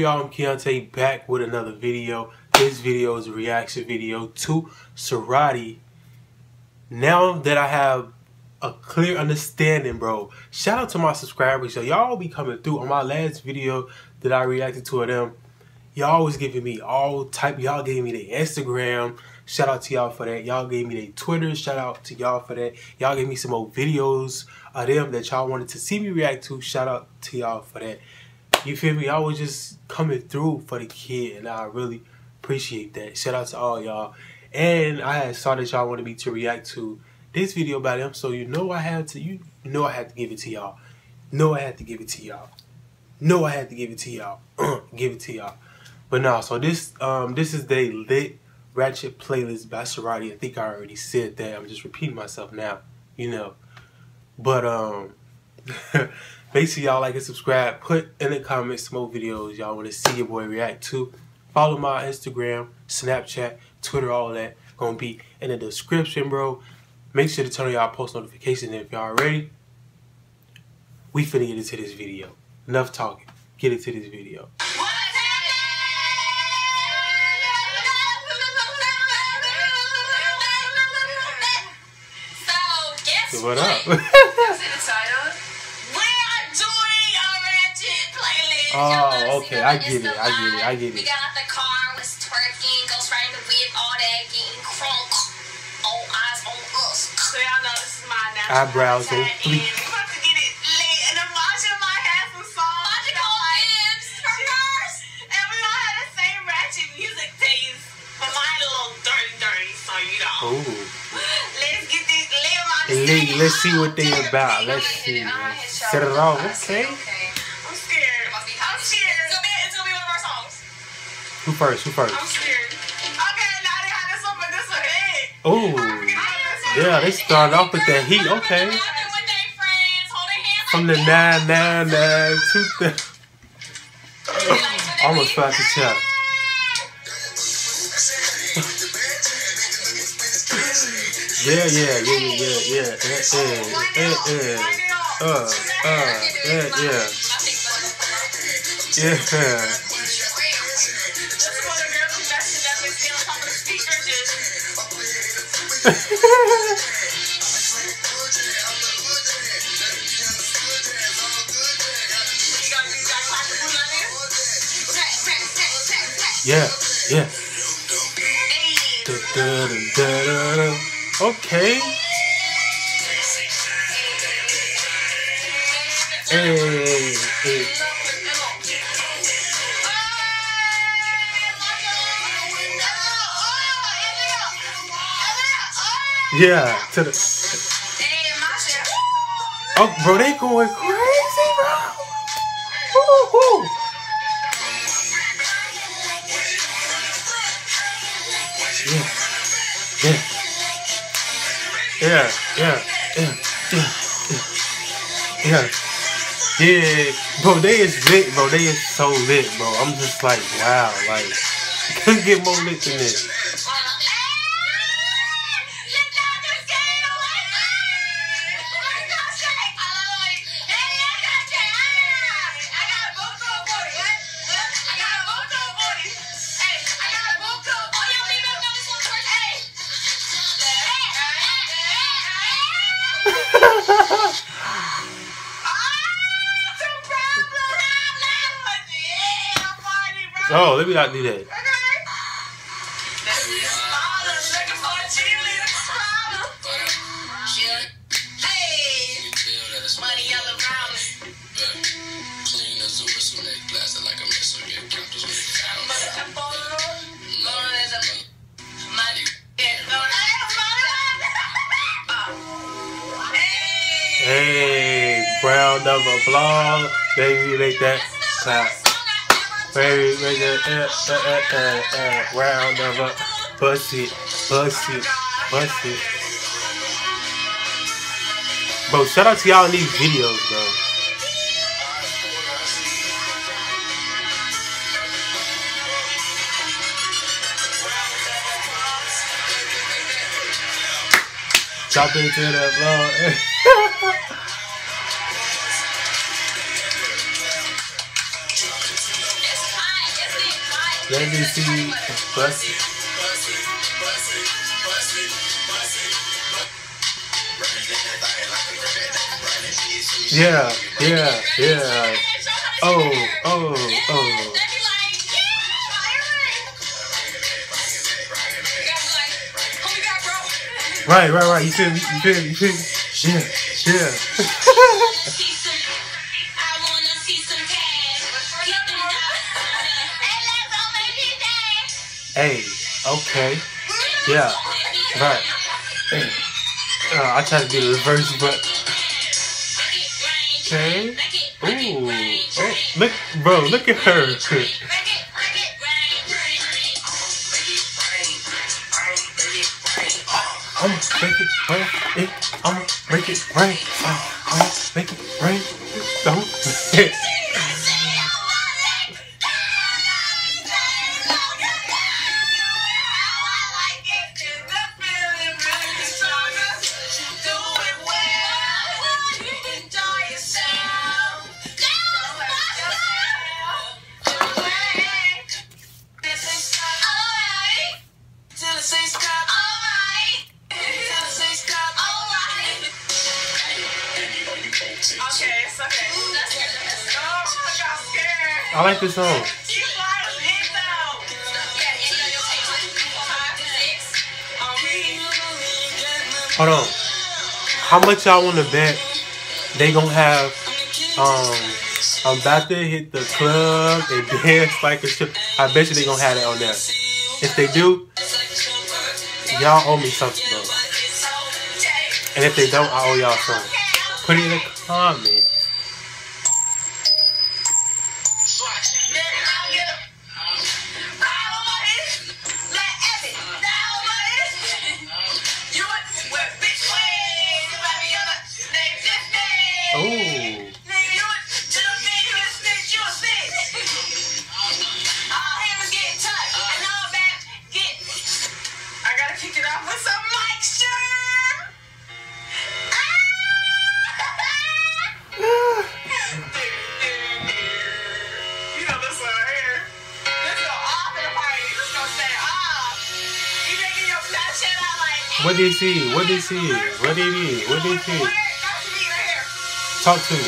y'all? I'm Keontae back with another video. This video is a reaction video to Ceraadi. Now that I have a clear understanding, bro, shout out to my subscribers. Y'all be coming through. On my last video that I reacted to of them, y'all was giving me all type. Y'all gave me their Instagram. Shout out to y'all for that. Y'all gave me their Twitter. Shout out to y'all for that. Y'all gave me some more videos of them that y'all wanted to see me react to. Shout out to y'all for that. You feel me? Y'all was just coming through for the kid, and I really appreciate that. Shout out to all y'all. And I had saw that y'all wanted me to react to this video about them, so you know I had to. You know I had to give it to y'all. Know I had to give it to y'all. Know I had to give it to y'all. Give it to y'all. But no, so this is the lit Ratchet playlist by Ceraadi. I think I already said that. I'm just repeating myself now, you know. But make sure y'all like and subscribe. Put in the comments some more videos y'all want to see your boy react to. Follow my Instagram, Snapchat, Twitter, all that. Gonna be in the description, bro. Make sure to turn on y'all post notifications. And if y'all ready, we finna get into this video. Enough talking. Get into this video. What up? We are doing a Ratchet playlist. Oh, okay. I get it. We got out the car, was twerking, goes right in the whip, all that, getting crunk. All eyes on us. Y'all know this is my natural eyebrows on fleek. We about to get it lit, and then Masha might have some songs. Masha got tips for first. And we all have the same Ratchet music taste. But mine a little dirty, so you know. Ooh. Let's get this lit. Let's see what they about. Let's see. Set it off. Okay. I'm scared. It's gonna be one of our songs. Who first? I'm scared. Okay, now they have this one, but this one hit. Oh. Yeah, they started off with that heat. Okay. From the 999 to the almost fell out the chest. Yeah. Yeah. Yeah. Okay. Hey. Yeah. To the. Oh, bro, they going crazy, bro. Woo-hoo. Yeah, bro, they is lit, bro. They is so lit, bro. I'm just like, wow, like, couldn't get more lit than this. Oh, let me not do that. Hey, round of applause, baby, make that clap. Baby, make that round of applause. Bust it. Bro, shout out to y'all in these videos, bro. Chop into the floor. Let me see. Bust it. Yeah, yeah, yeah. Oh. Right. You feel me? Yeah. Hey, okay. Yeah, right. I tried to do the reverse, but okay. Ooh, oh, look, bro, look at her. I'ma make it rain. I'ma make it rain. I'ma make it rain. Don't. I like this song. Hold on. How much y'all want to bet they gonna have? I'm about to hit the club and dance like a shit. I bet you they gonna have that on there. If they do, y'all owe me something though. And if they don't, I owe y'all something. Put it in the comments. What did he see? Talk to me.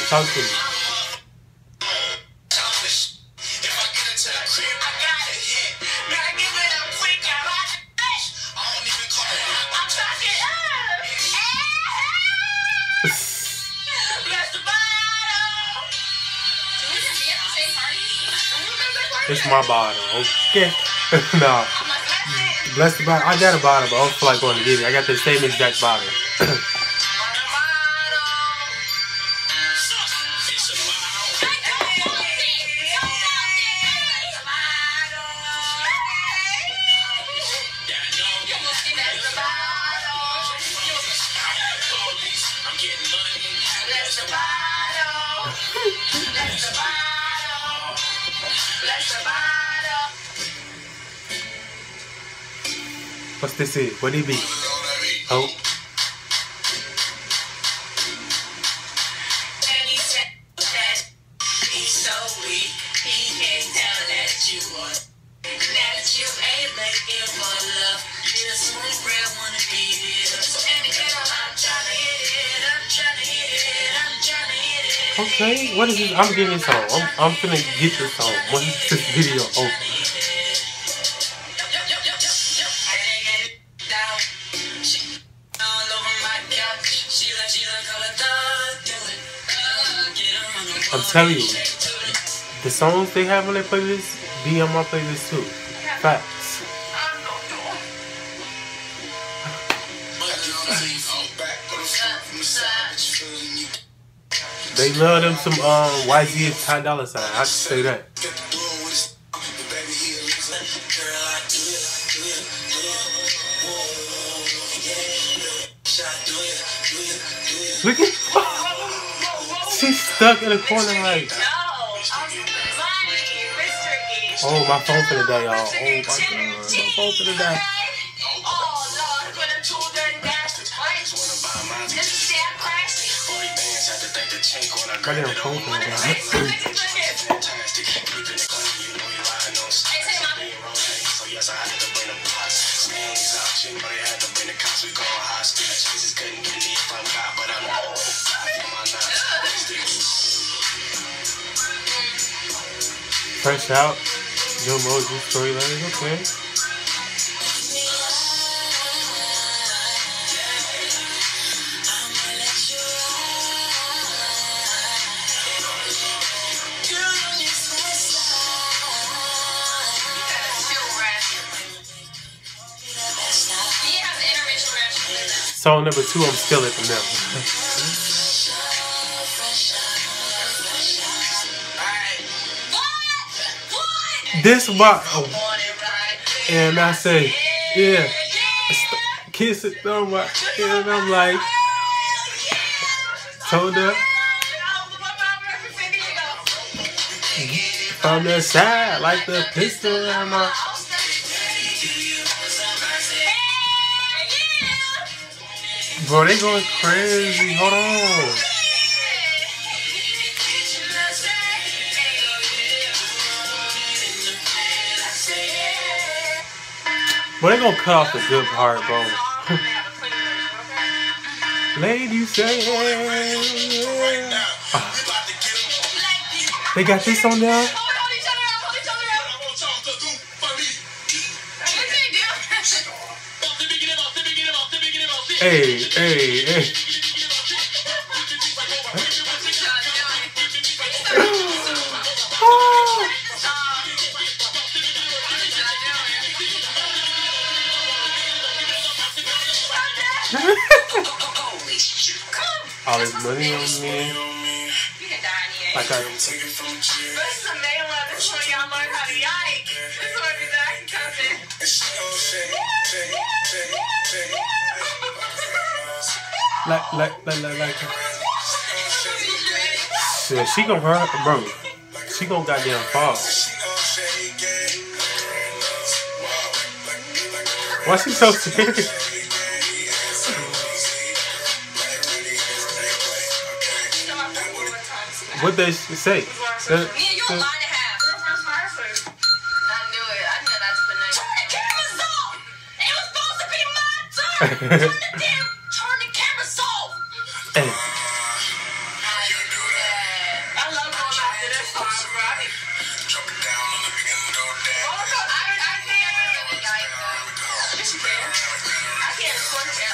It's my bottle, okay? No. Bless the bottle. I got a bottle, but I don't feel like going to get it. I got the same exact bottle. What's this here? What it be? Oh. Okay, what is this? I'm getting this song. I'm finna get this song. When is this video over? I'm telling you, the songs they have on their playlist be on my playlist too. Facts. They love them some YG and Ty Dolla $ign. I can say that. Look at she's stuck in the corner like. Oh, my phone finna die, y'all. Oh my god, my phone finna die. My damn phone finna die. Yes, I had to bring the box. Names out, shit, but I had to bring the cops. We going hostage. Jesus couldn't get me if I'm God, but I'm not. Fresh out. Yo Moji storyline. Okay. Song number 2, I'm still at the middle. This one, and I say, yeah, kiss it, and I'm like, told her, from the side, like the pistol in my. Bro, they going crazy. Hold on. Bro, they gonna cut off the good part, bro. Lady say, they got this on there. Hey, hey, hey. All this money on me. Like I. This is a main one. This one y'all learn how to yike. This one be the action cousin. Like. Yeah, she gonna hurt, bro. She gonna goddamn fall. Why she so serious? What they say? Me and you a line and a half. I knew it. I knew that's the name. Turn the cameras off. It was supposed to be my turn. Turn the cameras off. Hey. I love going after this song, bro. I can't switch it.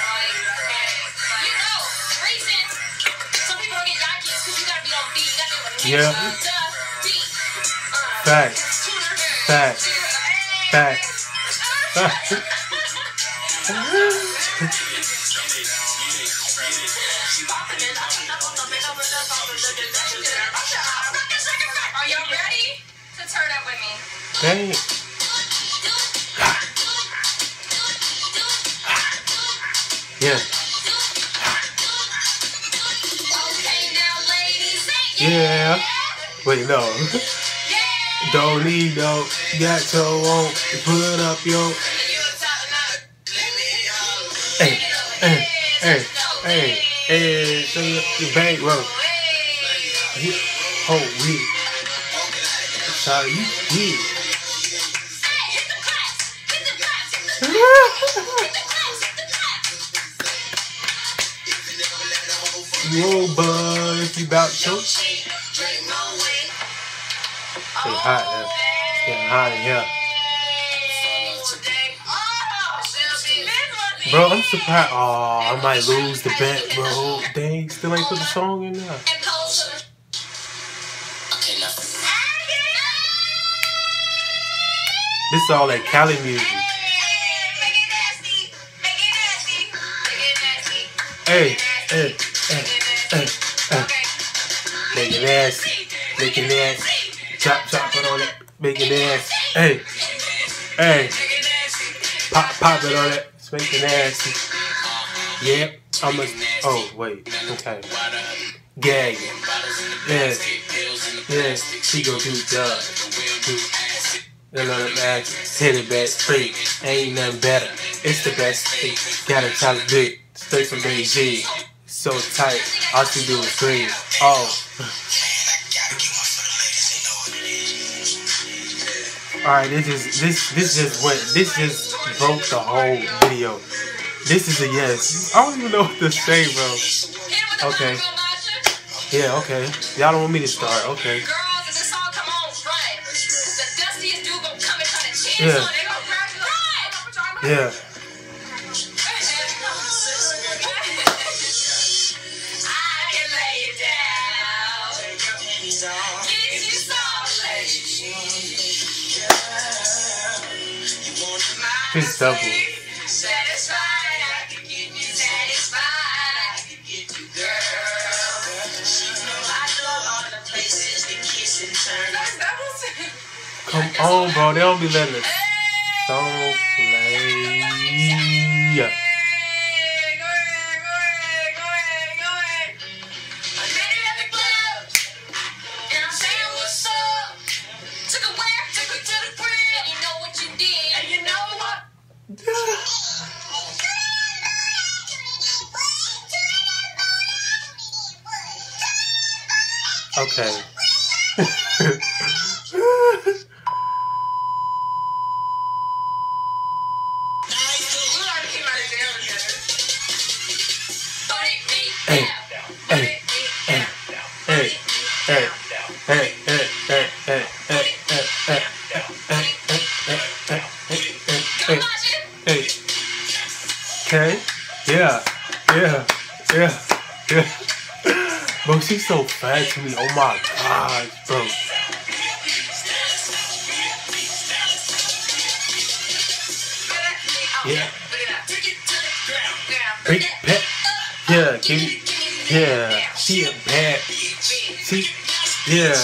You know, reason some people don't get yaki is because you gotta be on beat. You gotta be Yeah. Facts. Facts. Facts. Are y'all ready to turn up with me? Dang. Yeah. Okay, now ladies, say Yeah. Wait, no. Don't need no got your won't put up your. Hey, hey, hey, hey, hey, the bank roll. Oh, we. Sorry, you did. Whoa, bud, if you bout choke. It's hot now. It's getting hot in here. Bro, I'm surprised. Oh, I might lose the bet, bro. Dang, still ain't put the song in there. This is all that Cali music. Hey, hey, hey, hey, hey. Make it nasty. Make it nasty. Chop it on it. Make it nasty. Hey, hey. Pop it on it. Make it nasty. Yep. I'm a. Oh, wait. Okay. Gag. Yes. Yes. She gon' do the. Another match. Hit it back straight. Ain't nothing better. It's the best thing. Gotta tell it big. Straight from Beijing. So tight. All she do is scream. Oh. Alright, this just broke the whole video. This is a yes. I don't even know what to say, bro. Okay. Yeah, okay. Y'all don't want me to start. Okay. Girls, if this song come on, run. Cause the dustiest dude gonna come and try to chance Yeah. on it. They gonna grab you. Run! Yeah. I can lay you down. Get you softly. It's double. Satisfied, I can get you satisfied. I can get you, girl. I know all the places to kiss and turn. Come on, bro. They don't be letting us. Don't play. Go ahead. I'm ready at the club, and I'm saying what's up. Took her where? Took her to the crib. You know what you did, and you know what? Okay. Hey, hey, hey, hey, hey, hey, hey, hey, hey. Okay. Yeah. Bro, she's so bad to me. Oh my god, bro. Yeah. Big pet. Yeah, give me. Yeah. She a bad. She. Yeah.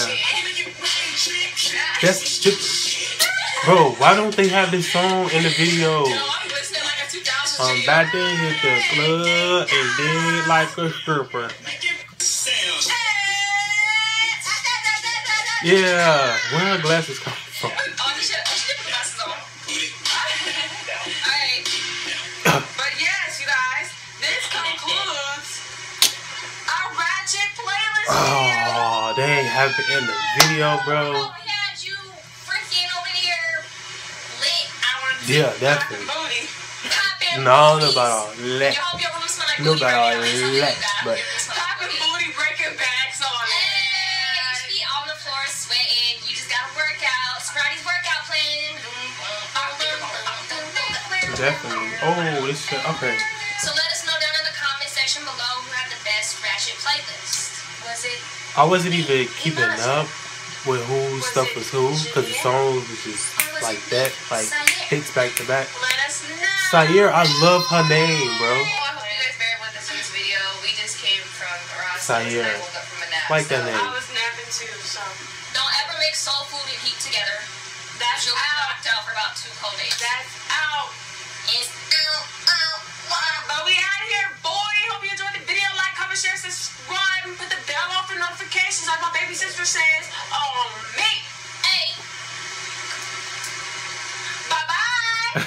That's just. Bro, why don't they have this song in the video? I'm about to hit the club and then like a stripper. Yeah, where her glasses come from? But yes, you guys, this concludes our Ratchet playlist. Oh, they ain't have it in the video, bro. We had you freaking over here lit. Yeah, definitely. No, I don't know about all that. No about all that, but. Popping booty, breaking backs on it. You should be on the floor sweating. You just gotta work out. Ceraadi's workout plan. Definitely. Oh, this shit. Okay. So let us know down in the comment section below who had the best Ratchet playlist. Was it? I wasn't even keeping up with whose stuff was who, because the songs was just like that, like hits back to back. Let us know. Sayer, I love her name, bro. I hope you guys bear with us in this video. We just came from around Sayer. I woke up from a nap. Like that so name. I was napping too, so. Don't ever mix soul food and heat together. That's You'll be knocked out for about 2 cold days. That's out. It's out. But we out of here, boy. Hope you enjoyed the video. Like, comment, share, subscribe, and put the bell on for notifications like my baby sister says on me. Hey. Bye-bye.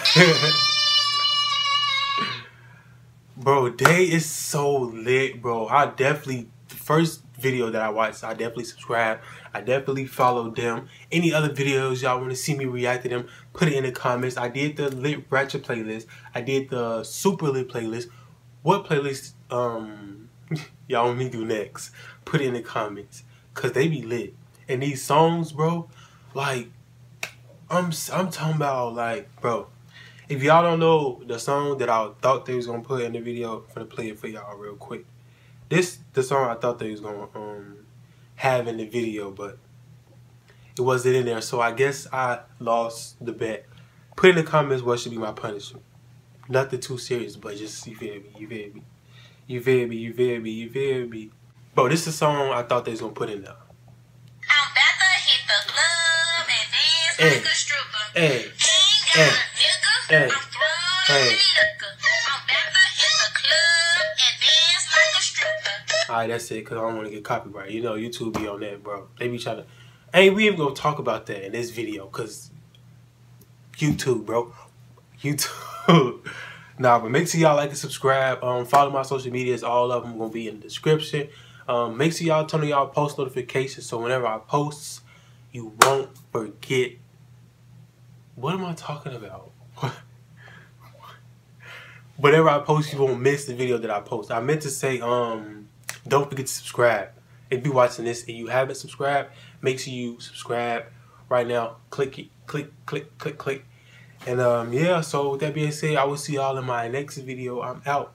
Bro, they is so lit, bro. The first video that I watched, I definitely subscribed. I definitely followed them. Any other videos y'all want to see me react to them, put it in the comments. I did the lit Ratchet playlist. I did the super lit playlist. What playlist y'all want me to do next? Put it in the comments, cause they be lit. And these songs, bro, like I'm talking about, like, bro. If y'all don't know the song that I thought they was gonna put in the video, I'm gonna play it for y'all real quick. The song I thought they was gonna have in the video, but it wasn't in there. So I guess I lost the bet. Put in the comments what should be my punishment. Nothing too serious, but just you feel me. Bro, this is the song I thought they was gonna put in there. I'm about to hit the club and dance like a stripper. Hey. Ain't got a nigga. Hey. I'm throwing liquor. I'm about to hit the club and dance like a stripper. Alright, that's it, because I don't want to get copyright. You know, YouTube be on that, bro. They be trying to... Ain't we even going to talk about that in this video, because YouTube, bro. YouTube. Nah, but make sure y'all like and subscribe. Follow my social medias. All of them going to be in the description. Make sure y'all turn on y'all post notifications so whenever I post, you won't forget What am I talking about? Whenever I post, you won't miss the video that I post. I meant to say, don't forget to subscribe. If you're watching this and you haven't subscribed, make sure you subscribe right now. Click it, click, click, click, click. And yeah, so with that being said, I will see y'all in my next video. I'm out.